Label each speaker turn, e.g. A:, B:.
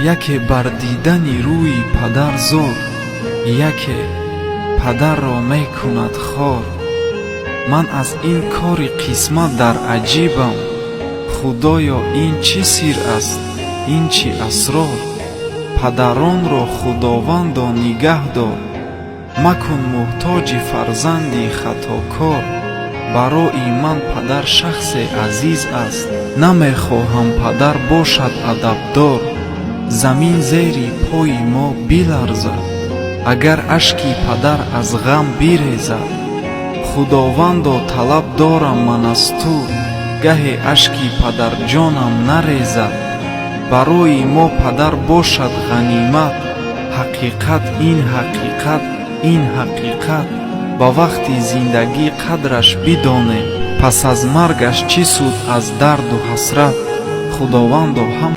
A: яке бар дидани рӯи падар зор, яке падарро мекунад хор. ман аз ин кори қисмат дар аҷибам. худоё ин чӣ сир аст, ин чӣ асрор? падаронро худовандо нигаҳ дор, макун муҳтоҷи фарзанди хатокор. барои ман падар шахсе азиз аст, намехоҳам падар бошад адабдор. замин зери пои мо биларзад, агар ашки падар аз ғам бирезад. худовандо талаб дорам ман аз ту, гаҳе ашки падарҷонам нарезад. барои мо падар бошад ғанимат, ҳақиқат ин ҳақиқат ин ҳақиқат. ба вақти зиндагӣ қадраш бидонем, пас аз маргаш чӣ суд аз дарду ҳасрат. худовандо ҳама